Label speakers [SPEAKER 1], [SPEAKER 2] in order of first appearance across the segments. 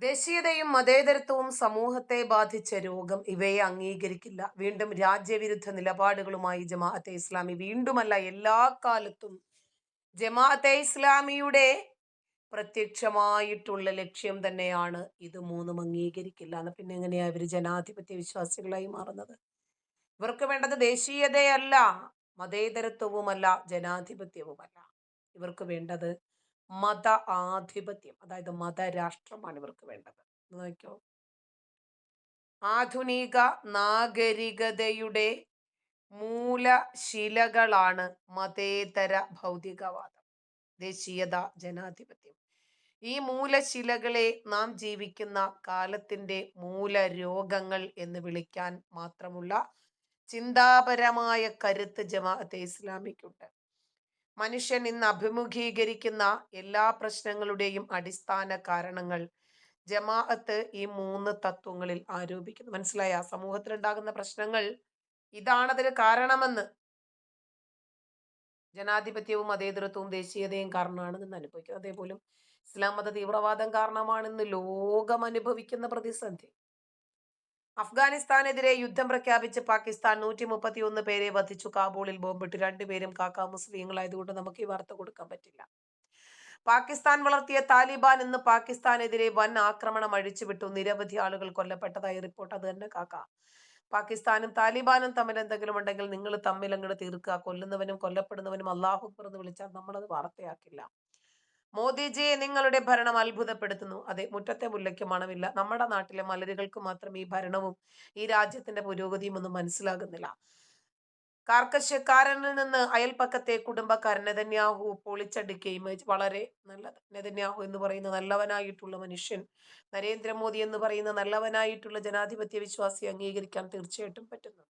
[SPEAKER 1] ദേശീയതയും മതേതരത്വവും സമൂഹത്തെ ബാധിച്ച രോഗം ഇവയെ അംഗീകരിക്കില്ല. വീണ്ടും രാജ്യവിരുദ്ധ നിലപാടുകളുമായി ജമാഅത്തെ ഇസ്ലാമി വീണ്ടുമല്ല എല്ലാ കാലത്തും ജമാഅത്തെ ഇസ്ലാമിയുടെ പ്രത്യക്ഷമായിട്ടുള്ള ലക്ഷ്യം തന്നെയാണ് ഇത് മൂന്നും അംഗീകരിക്കില്ല എന്ന്. പിന്നെ എങ്ങനെയാ ഇവർ ജനാധിപത്യ വിശ്വാസികളായി മാറുന്നത്? ഇവർക്ക് വേണ്ടത് ദേശീയതയല്ല, മതേതരത്വവുമല്ല, ജനാധിപത്യവുമല്ല. ഇവർക്ക് വേണ്ടത് മത ആധിപത്യം, അതായത് മതരാഷ്ട്രമാണ് ഇവർക്ക് വേണ്ടത്. നോക്കിയോ, ആധുനിക നാഗരികതയുടെ മൂലശിലകളാണ് മതേതര ഭൗതികവാദം, ദേശീയത, ജനാധിപത്യം. ഈ മൂലശിലകളെ നാം ജീവിക്കുന്ന കാലത്തിന്റെ മൂലരോഗങ്ങൾ എന്ന് വിളിക്കാൻ മാത്രമുള്ള ചിന്താപരമായ കരുത്ത് ജമാഅത്തെ ഇസ്ലാമിക്കുണ്ട്. മനുഷ്യൻ ഇന്ന് അഭിമുഖീകരിക്കുന്ന എല്ലാ പ്രശ്നങ്ങളുടെയും അടിസ്ഥാന കാരണങ്ങൾ ജമാഅത്ത് ഈ മൂന്ന് തത്വങ്ങളിൽ ആരോപിക്കുന്നു. മനസ്സിലായ? സമൂഹത്തിലുണ്ടാകുന്ന പ്രശ്നങ്ങൾ ഇതാണതിന് കാരണമെന്ന്. ജനാധിപത്യവും മതേതരത്വവും ദേശീയതയും കാരണമാണ് ഇന്ന് അനുഭവിക്കുന്നത്. അതേപോലെ ഇസ്ലാം മത തീവ്രവാദം കാരണമാണെന്ന് ലോകം അനുഭവിക്കുന്ന പ്രതിസന്ധി. അഫ്ഗാനിസ്ഥാനെതിരെ യുദ്ധം പ്രഖ്യാപിച്ച് പാകിസ്ഥാൻ 131 പേരെ വധിച്ചു. കാബൂളിൽ ബോംബിട്ട്. രണ്ടുപേരും കാക്ക മുസ്ലിങ്ങളായതുകൊണ്ട് നമുക്ക് ഈ വാർത്ത കൊടുക്കാൻ പറ്റില്ല. പാകിസ്ഥാൻ വളർത്തിയ താലിബാൻ ഇന്ന് പാകിസ്ഥാനെതിരെ വൻ ആക്രമണം അഴിച്ചുവിട്ടു. നിരവധി ആളുകൾ കൊല്ലപ്പെട്ടതായി റിപ്പോർട്ട്. അത് തന്നെ കാക്ക. പാകിസ്ഥാനും താലിബാനും തമ്മിൽ എന്തെങ്കിലും ഉണ്ടെങ്കിൽ നിങ്ങൾ തമ്മിൽ അങ്ങോട്ട് തീർക്കുക. കൊല്ലുന്നവനും കൊല്ലപ്പെടുന്നവനും അല്ലാഹു അക്ബർ എന്ന് വിളിച്ചാൽ നമ്മളത് വാർത്തയാക്കില്ല. മോദിജിയെ നിങ്ങളുടെ ഭരണം അത്ഭുതപ്പെടുത്തുന്നു. അതെ, മുറ്റത്തെ മുല്ലയ്ക്ക് മണമില്ല. നമ്മുടെ നാട്ടിലെ മലരുകൾക്ക് മാത്രം ഈ ഭരണവും ഈ രാജ്യത്തിന്റെ പുരോഗതിയും ഒന്നും മനസ്സിലാകുന്നില്ല. കാർക്കശ്യക്കാരനിൽ നിന്ന് അയൽപ്പക്കത്തെ കുടുംബക്കാരൻ നെതന്യാഹു പൊളിച്ചടുക്കുകയും വളരെ നല്ലത്. നെതന്യാഹു എന്ന് പറയുന്ന നല്ലവനായിട്ടുള്ള മനുഷ്യൻ, നരേന്ദ്രമോദി എന്ന് പറയുന്ന നല്ലവനായിട്ടുള്ള ജനാധിപത്യ വിശ്വാസി അംഗീകരിക്കാൻ തീർച്ചയായിട്ടും പറ്റുന്നു.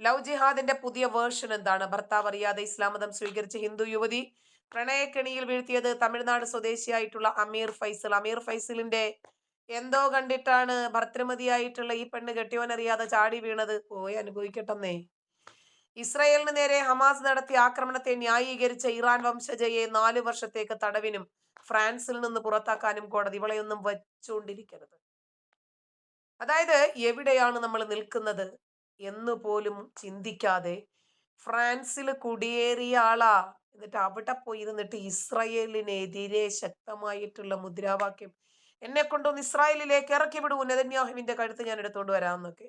[SPEAKER 1] ലവ് ജിഹാദിന്റെ പുതിയ വേർഷൻ എന്താണ്? ഭർത്താവ് അറിയാതെ ഇസ്ലാം മതം സ്വീകരിച്ച ഹിന്ദു യുവതി പ്രണയക്കെണിയിൽ വീഴ്ത്തിയത് തമിഴ്നാട് സ്വദേശിയായിട്ടുള്ള അമീർ ഫൈസൽ. അമീർ ഫൈസലിന്റെ എന്തോ കണ്ടിട്ടാണ് ഭർത്തൃമതിയായിട്ടുള്ള ഈ പെണ്ണ് കെട്ടിയവനറിയാതെ ചാടി വീണത്. പോയി അനുഭവിക്കട്ടെന്നേ. ഇസ്രയേലിന് നേരെ ഹമാസ് നടത്തിയ ആക്രമണത്തെ ന്യായീകരിച്ച ഇറാൻ വംശജയെ 4 വർഷത്തേക്ക് തടവിനും ഫ്രാൻസിൽ നിന്ന് പുറത്താക്കാനും കോടതി. ഇവളെയൊന്നും വച്ചുകൊണ്ടിരിക്കരുത്. അതായത് എവിടെയാണ് നമ്മൾ നിൽക്കുന്നത് എന്ന് പോലും ചിന്തിക്കാതെ ഫ്രാൻസിൽ കുടിയേറിയ ആളാ. എന്നിട്ട് അവിടെ പോയി ഇരുന്നിട്ട് ഇസ്രായേലിനെതിരെ ശക്തമായിട്ടുള്ള മുദ്രാവാക്യം, എന്നെ കൊണ്ടൊന്ന് ഇസ്രായേലിലേക്ക് ഇറക്കി വിടൂ, നെതന്യാഹുവിന്റെ കഴുത്ത് ഞാൻ എടുത്തുകൊണ്ട് വരാമെന്നൊക്കെ.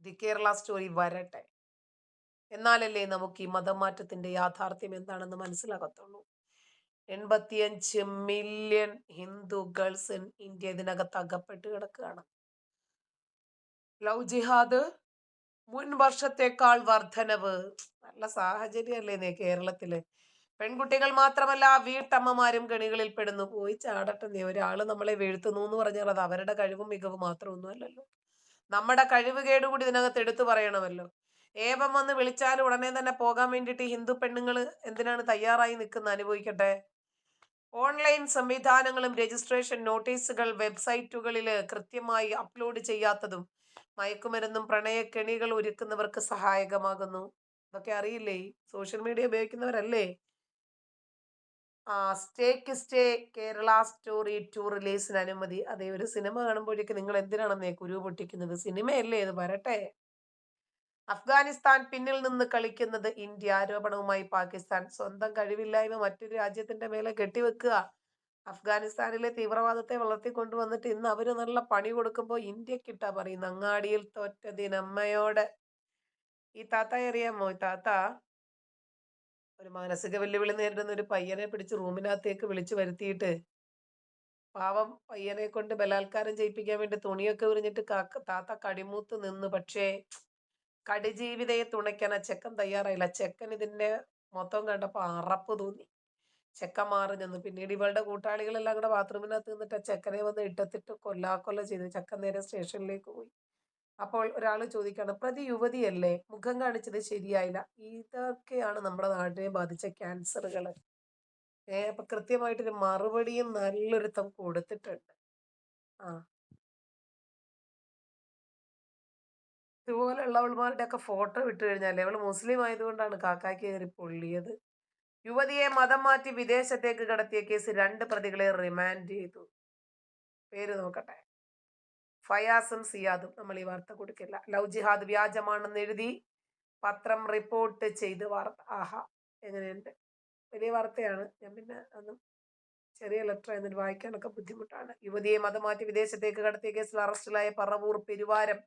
[SPEAKER 1] ദി കേരള സ്റ്റോറി വരട്ടെ, എന്നാലല്ലേ നമുക്ക് ഈ മതം മാറ്റത്തിന്റെ യാഥാർത്ഥ്യം എന്താണെന്ന് മനസ്സിലാകത്തുള്ളൂ. 85 മില്യൺ ഹിന്ദു ഗേൾസ് ഇന്ത്യ ഇതിനകത്ത് അകപ്പെട്ട് കിടക്കുകയാണ്. ലവ് ജിഹാദ് മുൻ വർഷത്തെക്കാൾ വർധനവ്. നല്ല സാഹചര്യമല്ലേ കേരളത്തില്? പെൺകുട്ടികൾ മാത്രമല്ല, വീട്ടമ്മമാരും കെണികളിൽ പെടുന്നു. പോയി ചാടട്ടെ. ഒരാള് നമ്മളെ വീഴ്ത്തുന്നു എന്ന് പറഞ്ഞാൽ അത് അവരുടെ കഴിവും മികവും മാത്രമൊന്നും അല്ലല്ലോ. നമ്മുടെ കഴിവ് കേടുകൂടി ഇതിനകത്ത് എടുത്തു പറയണമല്ലോ. ഏവം വന്ന് വിളിച്ചാലും ഉടനെ തന്നെ പോകാൻ വേണ്ടിയിട്ട് ഹിന്ദു പെണ്ണുങ്ങൾ എന്തിനാണ് തയ്യാറായി നിൽക്കുന്നത്? അനുഭവിക്കട്ടെ. ഓൺലൈൻ സംവിധാനങ്ങളും രജിസ്ട്രേഷൻ നോട്ടീസുകൾ വെബ്സൈറ്റുകളിൽ കൃത്യമായി അപ്ലോഡ് ചെയ്യാത്തതും മയക്കുമരുന്നും പ്രണയക്കെണികൾ ഒരുക്കുന്നവർക്ക് സഹായകമാകുന്നു. ഇതൊക്കെ അറിയില്ലേ? സോഷ്യൽ മീഡിയ ഉപയോഗിക്കുന്നവരല്ലേ? സ്റ്റേക്ക് സ്റ്റേ കേരള സ്റ്റോറി 2 റിലീസിന് അനുമതി. അതെ, ഒരു സിനിമ കാണുമ്പോഴേക്ക് നിങ്ങൾ എന്തിനാണെന്നേ കുരു പൊട്ടിക്കുന്നത്? സിനിമയല്ലേ ഇത്, വരട്ടെ. അഫ്ഗാനിസ്ഥാൻ പിന്നിൽ നിന്ന് കളിക്കുന്നത് ഇന്ത്യ. ആരോപണവുമായി പാകിസ്ഥാൻ. സ്വന്തം കഴിവില്ലായ്മ മറ്റൊരു രാജ്യത്തിന്റെ മേലെ കെട്ടിവെക്കുക. അഫ്ഗാനിസ്ഥാനിലെ തീവ്രവാദത്തെ വളർത്തിക്കൊണ്ടുവന്നിട്ട് ഇന്ന് അവര് നല്ല പണി കൊടുക്കുമ്പോൾ ഇന്ത്യക്കിട്ടാ പറയുന്നത് അങ്ങാടിയിൽ തോറ്റതിനമ്മയോട്. ഈ താത്ത അറിയാമോ? ഈ താത്ത ഒരു മാനസിക വെല്ലുവിളി നേരിടുന്ന ഒരു പയ്യനെ പിടിച്ച് റൂമിനകത്തേക്ക് വിളിച്ചു വരുത്തിയിട്ട് പാവം പയ്യനെ കൊണ്ട് ബലാത്കാരം ചെയ്യിപ്പിക്കാൻ വേണ്ടി തുണിയൊക്കെ ഉരിഞ്ഞിട്ട് താത്ത കടിമൂത്ത് നിന്ന്. പക്ഷേ കടിജീവിതയെ തുണയ്ക്കാൻ ആ ചെക്കൻ തയ്യാറായില്ല. ചെക്കൻ ഇതിന്റെ മൊത്തം കണ്ടപ്പോ അറപ്പ് തോന്നി. ചെക്കൻ മാറി നിന്നു. പിന്നീട് ഇവളുടെ കൂട്ടാളികളെല്ലാം കൂടെ ബാത്റൂമിനകത്ത് നിന്നിട്ട് ആ ചെക്കനെ വന്ന് ഇട്ടത്തിട്ട് കൊല്ലാക്കൊല്ല ചെയ്തു. ചെക്കൻ നേരെ സ്റ്റേഷനിലേക്ക് പോയി. അപ്പോൾ ഒരാൾ ചോദിക്കാണ്, പ്രതി യുവതിയല്ലേ, മുഖം കാണിച്ചത് ശരിയായില്ല. ഇതൊക്കെയാണ് നമ്മുടെ നാടിനെ ബാധിച്ച ക്യാൻസറുകൾ. അപ്പൊ കൃത്യമായിട്ടൊരു മറുപടിയും നല്ലൊരുത്തം കൊടുത്തിട്ടുണ്ട്. ആ, ഇതുപോലെയുള്ളവൾമാരുടെ ഒക്കെ ഫോട്ടോ വിട്ടു കഴിഞ്ഞാലേ, അവള് മുസ്ലിം ആയതുകൊണ്ടാണ് കാക്കാക്ക് കയറി പൊള്ളിയത്. യുവതിയെ മതം മാറ്റി വിദേശത്തേക്ക് കടത്തിയ കേസ് 2 പ്രതികളെ റിമാൻഡ് ചെയ്തു. പേര് നോക്കട്ടെ. ഫയാസും സിയാദും. നമ്മൾ ഈ വാർത്ത കൊടുക്കില്ല. ലവ് ജിഹാദ് വ്യാജമാണെന്ന് എഴുതി പത്രം റിപ്പോർട്ട് ചെയ്ത് വാർത്ത. ആഹാ, എങ്ങനെയുണ്ട്? വലിയ വാർത്തയാണ്. ഞാൻ പിന്നെ അന്ന് ചെറിയ ലെറ്റർ എന്നിട്ട് വായിക്കാനൊക്കെ ബുദ്ധിമുട്ടാണ്. യുവതിയെ മതം മാറ്റി വിദേശത്തേക്ക് കടത്തിയ കേസിൽ അറസ്റ്റിലായ പറവൂർ പെരുവാരം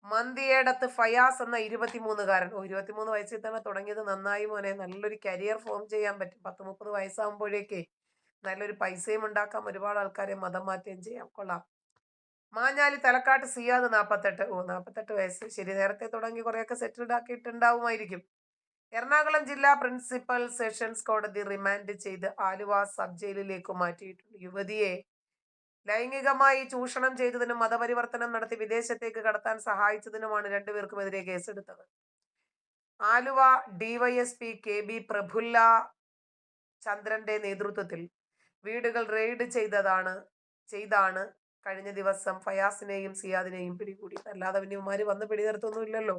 [SPEAKER 1] മന്തിയേടത്ത് ഫയാസ് എന്ന 23-കാരൻ. 23 വയസ്സിൽ തന്നെ തുടങ്ങിയത് നന്നായി മോനെ. നല്ലൊരു കരിയർ ഫോം ചെയ്യാൻ പറ്റും. 10-30 വയസ്സാകുമ്പോഴേക്കേ നല്ലൊരു പൈസയും ഉണ്ടാക്കാം, ഒരുപാട് ആൾക്കാരെ മതം മാറ്റുകയും ചെയ്യാം. കൊള്ളാം. മാഞ്ഞാലി തലക്കാട്ട് സിയാദ് 48. 48 വയസ്സ്. ശരി, നേരത്തെ തുടങ്ങി കുറെയൊക്കെ സെറ്റിൽഡ് ആക്കിയിട്ടുണ്ടാവുമായിരിക്കും. എറണാകുളം ജില്ലാ പ്രിൻസിപ്പൽ സെഷൻസ് കോടതി റിമാൻഡ് ചെയ്ത് ആലുവ സബ് ജയിലിലേക്ക് മാറ്റിയിട്ടുണ്ട്. യുവതിയെ ലൈംഗികമായി ചൂഷണം ചെയ്തതിനും മതപരിവർത്തനം നടത്തി വിദേശത്തേക്ക് കടത്താൻ സഹായിച്ചതിനുമാണ് 2 പേർക്കുമെതിരെ കേസെടുത്തത്. ആലുവ ഡിവൈഎസ്പി KB പ്രഫുല്ല ചന്ദ്രന്റെ നേതൃത്വത്തിൽ വീടുകൾ റെയ്ഡ് ചെയ്താണ് കഴിഞ്ഞ ദിവസം ഫയാസിനെയും സിയാദിനെയും പിടികൂടിയത്. അല്ലാതെ പിന്നെ ഇവന്മാര് വന്ന് പിടിനിർത്തുന്നില്ലല്ലോ.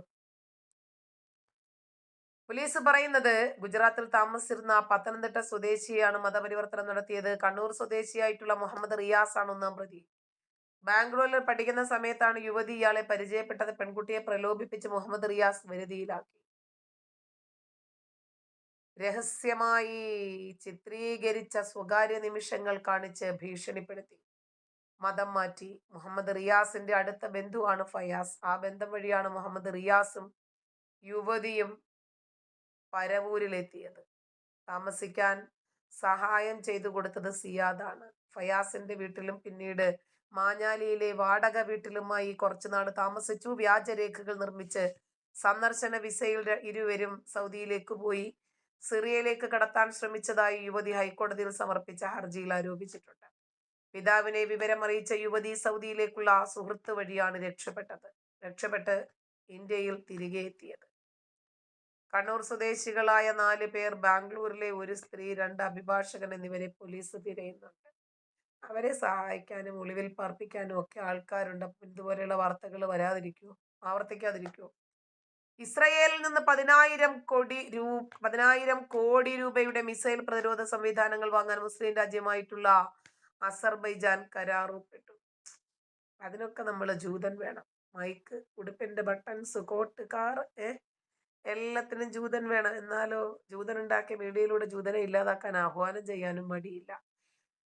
[SPEAKER 1] പോലീസ് പറയുന്നത് ഗുജറാത്തിൽ താമസിച്ചിരുന്ന പത്തനംതിട്ട സ്വദേശിയാണ് മതപരിവർത്തനം നടത്തിയത്. കണ്ണൂർ സ്വദേശിയായിട്ടുള്ള മുഹമ്മദ് റിയാസ് ആണ് 1-ാം പ്രതി. ബാംഗ്ലൂരിൽ പഠിക്കുന്ന സമയത്താണ് യുവതി ഇയാളെ പരിചയപ്പെട്ടത്. പെൺകുട്ടിയെ പ്രലോഭിപ്പിച്ച് മുഹമ്മദ് റിയാസ് വരുതിയിലാക്കി. രഹസ്യമായി ചിത്രീകരിച്ച സ്വകാര്യ നിമിഷങ്ങൾ കാണിച്ച് ഭീഷണിപ്പെടുത്തി മതം മാറ്റി. മുഹമ്മദ് റിയാസിന്റെ അടുത്ത ബന്ധുവാണ് ഫയാസ്. ആ ബന്ധം വഴിയാണ് മുഹമ്മദ് റിയാസും യുവതിയും പരവൂരിലെത്തിയത്. താമസിക്കാൻ സഹായം ചെയ്തു കൊടുത്തത് സിയാദാണ്. ഫയാസിന്റെ വീട്ടിലും പിന്നീട് മാഞ്ഞാലിയിലെ വാടക വീട്ടിലുമായി കുറച്ചുനാൾ താമസിച്ചു. വ്യാജരേഖകൾ നിർമ്മിച്ച് സന്ദർശന വിസയിൽ ഇരുവരും സൗദിയിലേക്ക് പോയി. സിറിയയിലേക്ക് കടത്താൻ ശ്രമിച്ചതായി യുവതി ഹൈക്കോടതിയിൽ സമർപ്പിച്ച ഹർജിയിൽ ആരോപിച്ചിട്ടുണ്ട്. പിതാവിനെ വിവരം അറിയിച്ച യുവതി സൗദിയിലേക്കുള്ള സുഹൃത്ത് വഴിയാണ് രക്ഷപ്പെട്ട് ഇന്ത്യയിൽ തിരികെ എത്തിയത്. കണ്ണൂർ സ്വദേശികളായ 4 പേർ, ബാംഗ്ലൂരിലെ 1 സ്ത്രീ, 2 അഭിഭാഷകൻ എന്നിവരെ പോലീസ് തിരയുന്നുണ്ട്. അവരെ സഹായിക്കാനും ഒളിവിൽ പാർപ്പിക്കാനും ഒക്കെ ആൾക്കാരുണ്ട്. അപ്പം ഇതുപോലെയുള്ള വാർത്തകൾ ആവർത്തിക്കാതിരിക്കുമോ? ഇസ്രയേലിൽ നിന്ന് 10,000 കോടി രൂപയുടെ മിസൈൽ പ്രതിരോധ സംവിധാനങ്ങൾ വാങ്ങാൻ മുസ്ലിം രാജ്യമായിട്ടുള്ള അസർബൈജാൻ കരാർ ഒപ്പിട്ടു. അതിനൊക്കെ നമ്മൾ ജൂതൻ വേണം. മൈക്ക്, ഉടുപ്പിന്റെ ബട്ടൺസ്, കോട്ട്, കാർ, എല്ലാത്തിനും ജൂതൻ വേണം. എന്നാലോ ജൂതൻ ഉണ്ടാക്കിയ മീഡിയയിലൂടെ ജൂതനെ ഇല്ലാതാക്കാൻ ആഹ്വാനം ചെയ്യാനും മടിയില്ല.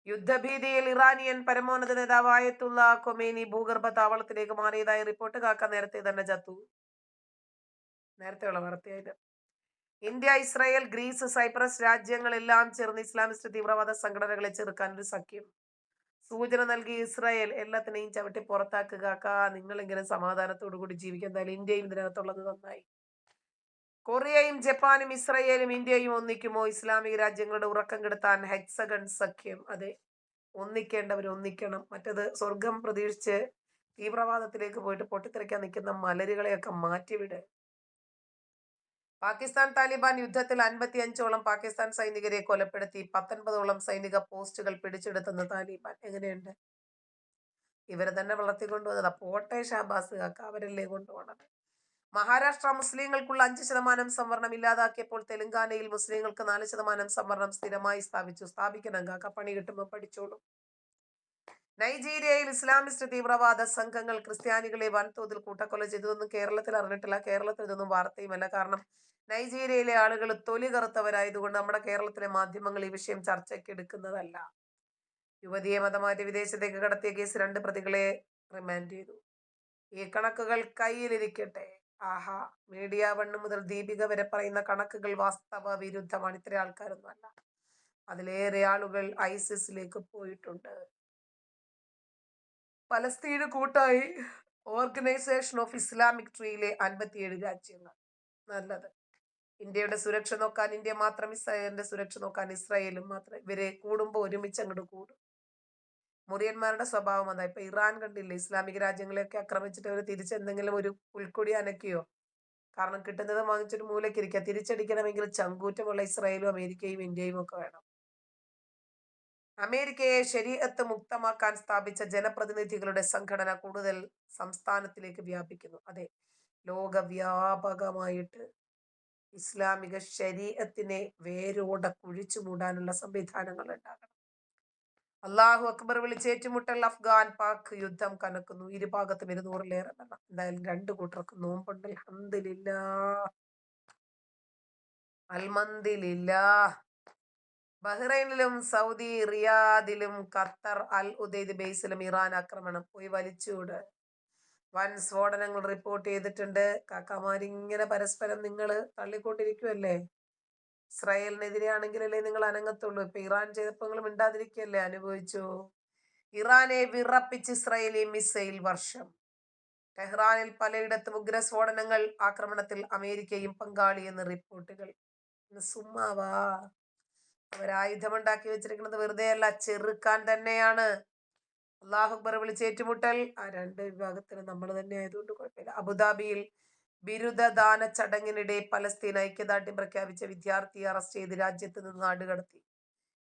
[SPEAKER 1] യുദ്ധഭീതിയിൽ ഇറാനിയൻ പരമോന്നത നേതാവ് ആയത്തുള്ള ഖൊമേനി ഭൂഗർഭ താവളത്തിലേക്ക് മാറിയതായി റിപ്പോർട്ട്. കാക്ക നേരത്തെ തന്നെ ചത്തു. നേരത്തെയുള്ള വാർത്തയായത്. ഇന്ത്യ, ഇസ്രായേൽ, ഗ്രീസ്, സൈപ്രസ് രാജ്യങ്ങളെല്ലാം ചേർന്ന് ഇസ്ലാമിസ്റ്റ് തീവ്രവാദ സംഘടനകളെ ചെറുക്കാൻ ഒരു സഖ്യം. സൂചന നൽകി ഇസ്രായേൽ. എല്ലാത്തിനെയും ചവിട്ടി പുറത്താക്കുക. നിങ്ങൾ ഇങ്ങനെ സമാധാനത്തോടു കൂടി ജീവിക്കാൻ. എന്തായാലും ഇന്ത്യയും ഇതിനകത്തുള്ളത് നന്നായി. കൊറിയയും ജപ്പാനും ഇസ്രായേലും ഇന്ത്യയും ഒന്നിക്കുമോ? ഇസ്ലാമിക രാജ്യങ്ങളുടെ ഉറക്കം കെടുത്താൻ ഹെക്സഗൺ സഖ്യം. അതെ, ഒന്നിക്കേണ്ടവർ ഒന്നിക്കണം. മറ്റത് സ്വർഗം പ്രതീക്ഷിച്ച് തീവ്രവാദത്തിലേക്ക് പോയിട്ട് പൊട്ടിത്തെറിക്കാൻ നിൽക്കുന്ന മലരുകളെയൊക്കെ മാറ്റിവിട്. പാകിസ്ഥാൻ താലിബാൻ യുദ്ധത്തിൽ 55ഓളം പാകിസ്ഥാൻ സൈനികരെ കൊലപ്പെടുത്തി. 19ഓളം സൈനിക പോസ്റ്റുകൾ പിടിച്ചെടുത്തെന്ന് താലിബാൻ. എങ്ങനെയുണ്ട്? ഇവരെ തന്നെ വളർത്തിക്കൊണ്ടുവന്നതാ. പോട്ടെ ഷാബാസ് കാക്ക, അവരല്ലേ കൊണ്ടുപോകണത്. മഹാരാഷ്ട്ര മുസ്ലിങ്ങൾക്കുള്ള 5% സംവരണം ഇല്ലാതാക്കിയപ്പോൾ തെലങ്കാനയിൽ മുസ്ലിങ്ങൾക്ക് 4% സംവരണം സ്ഥിരമായി സ്ഥാപിക്കണം കാക്ക. പണി കിട്ടുമ്പോൾ പഠിച്ചോളൂ. നൈജീരിയയിൽ ഇസ്ലാമിസ്റ്റ് തീവ്രവാദ സംഘങ്ങൾ ക്രിസ്ത്യാനികളെ വൻതോതിൽ കൂട്ടക്കൊല ചെയ്തതൊന്നും കേരളത്തിൽ അറിഞ്ഞിട്ടില്ല. കേരളത്തിൽ ഇതൊന്നും വാർത്തയുമല്ല. കാരണം നൈജീരിയയിലെ ആളുകൾ തൊലി കറുത്തവരായതുകൊണ്ട് നമ്മുടെ കേരളത്തിലെ മാധ്യമങ്ങൾ ഈ വിഷയം ചർച്ചയ്ക്ക് എടുക്കുന്നതല്ല. യുവതിയെ മതമാറ്റി വിദേശത്തേക്ക് കടത്തിയ കേസ് 2 പ്രതികളെ റിമാൻഡ് ചെയ്തു. ഈ കണക്കുകൾ കയ്യിലിരിക്കട്ടെ. ആഹാ, മീഡിയ 1 മുതൽ ദീപിക വരെ പറയുന്ന കണക്കുകൾ വാസ്തവ വിരുദ്ധമാണ്. ഇത്ര ആൾക്കാരൊന്നും അല്ല. അതിലേറെ ആളുകൾ ഐസിസിലേക്ക് പോയിട്ടുണ്ട്. പലസ്തീന് കൂട്ടായി ഓർഗനൈസേഷൻ ഓഫ് ഇസ്ലാമിക് ട്രീയിലെ 57 രാജ്യങ്ങൾ. നല്ലത്. ഇന്ത്യയുടെ സുരക്ഷ നോക്കാൻ ഇന്ത്യ മാത്രം, ഇസ്രായേലിന്റെ സുരക്ഷ നോക്കാൻ ഇസ്രായേലും മാത്രം. ഇവരെ കൂടുമ്പോൾ ഒരുമിച്ച് അങ്ങോട്ട് കൂടും. മുറിയന്മാരുടെ സ്വഭാവം അതാ. ഇപ്പൊ ഇറാൻ കണ്ടില്ലേ, ഇസ്ലാമിക രാജ്യങ്ങളെയൊക്കെ ആക്രമിച്ചിട്ട് അവർ തിരിച്ചെന്തെങ്കിലും ഒരു പുൽക്കൊടി അനക്കിയോ? കാരണം കിട്ടുന്നത് വാങ്ങിച്ചിട്ട് മൂലക്കിരിക്കുക. തിരിച്ചടിക്കണമെങ്കിൽ ചങ്കൂറ്റമുള്ള ഇസ്രായേലും അമേരിക്കയും ഇന്ത്യയും ഒക്കെ വേണം. അമേരിക്കയെ ശരീഅത്ത് മുക്തമാക്കാൻ സ്ഥാപിച്ച ജനപ്രതിനിധികളുടെ സംഘടന കൂടുതൽ സംസ്ഥാനത്തിലേക്ക് വ്യാപിക്കുന്നു. അതെ, ലോകവ്യാപകമായിട്ട് ഇസ്ലാമിക ശരീഅത്തിനെ വേരോടെ കുഴിച്ചു മൂടാനുള്ള സംവിധാനങ്ങൾ ഉണ്ടാകണം. അള്ളാഹു അക്ബർ വിളിച്ചേറ്റുമുട്ടൽ. അഫ്ഗാൻ പാക് യുദ്ധം കനക്കുന്നു. ഇരുഭാഗത്തും 200-ലേറെ എണ്ണം. എന്തായാലും രണ്ടു കൂട്ടർക്ക് നോമ്പുണ്ട്. അൽഹംദുലില്ലാഹ്, അൽഹംദുലില്ലാഹ്. ബഹ്റൈനിലും സൗദി റിയാദിലും ഖത്തർ അൽ ഉദൈദ് ബേസിലും ഇറാൻ ആക്രമണം. പോയി വലിച്ചൂട്. വൻ സ്ഫോടനങ്ങൾ റിപ്പോർട്ട് ചെയ്തിട്ടുണ്ട്. കാക്കാമാരിങ്ങനെ പരസ്പരം നിങ്ങൾ തള്ളിക്കൊണ്ടിരിക്കുവല്ലേ. ഇസ്രായേലിനെതിരെ ആണെങ്കിലല്ലേ നിങ്ങൾ അനങ്ങത്തുള്ളൂ. ഇപ്പൊ ഇറാൻ ചെയ്തപ്പോ നിങ്ങൾ മിണ്ടാതിരിക്കല്ലേ, അനുഭവിച്ചു. ഇറാനെ വിറപ്പിച്ച് ഇസ്രായേലി മിസൈൽ വർഷം. ടെഹ്റാനിൽ പലയിടത്തും ഉഗ്രസ്ഫോടനങ്ങൾ. ആക്രമണത്തിൽ അമേരിക്കയും പങ്കാളിയെന്ന് റിപ്പോർട്ടുകൾ. സുമ്മാവാ, അവരായുധമുണ്ടാക്കി വെച്ചിരിക്കുന്നത് വെറുതെ അല്ല, ചെറുക്കാൻ തന്നെയാണ്. അള്ളാഹു അക്ബർ വിളിച്ചേറ്റുമുട്ടൽ. ആ രണ്ട് വിഭാഗത്തിനും നമ്മൾ തന്നെ ആയതുകൊണ്ട് കുഴപ്പമില്ല. അബുദാബിയിൽ ബിരുദദാന ചടങ്ങിനിടെ പലസ്തീൻ ഐക്യദാർഢ്യം പ്രഖ്യാപിച്ച വിദ്യാർത്ഥിയെ അറസ്റ്റ് ചെയ്ത് രാജ്യത്ത് നിന്ന് നാടുകടത്തി.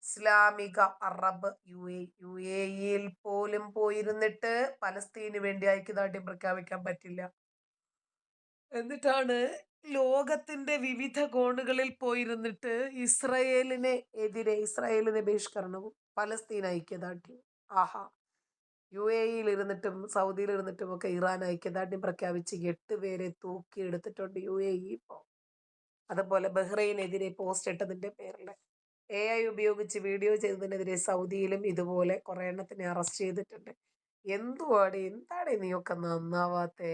[SPEAKER 1] ഇസ്ലാമിക അറബ് യു എ ഇയിൽ പോലും പോയിരുന്നിട്ട് പലസ്തീന് വേണ്ടി ഐക്യദാർഢ്യം പ്രഖ്യാപിക്കാൻ പറ്റില്ല. എന്നിട്ടാണ് ലോകത്തിന്റെ വിവിധ കോണുകളിൽ പോയിരുന്നിട്ട് ഇസ്രായേലിന് ബഹിഷ്കരണവും പലസ്തീൻ ഐക്യദാർഢ്യവും. ആഹാ. യു എ ഇയിൽ ഇരുന്നിട്ടും സൗദിയിൽ ഇരുന്നിട്ടും ഒക്കെ ഇറാൻ ഐക്യദാർഢ്യം പ്രഖ്യാപിച്ച് 8 പേരെ തൂക്കിയെടുത്തിട്ടുണ്ട് യു എ ഇ ഇപ്പോ. അതുപോലെ ബഹ്റൈനെതിരെ പോസ്റ്റ് ഇട്ടതിന്റെ പേരിൽ AI ഉപയോഗിച്ച് വീഡിയോ ചെയ്തതിനെതിരെ സൗദിയിലും ഇതുപോലെ കുറെ എണ്ണത്തിനെ അറസ്റ്റ് ചെയ്തിട്ടുണ്ട്. എന്താണ് നീയൊക്കെ നന്നാവാത്തേ?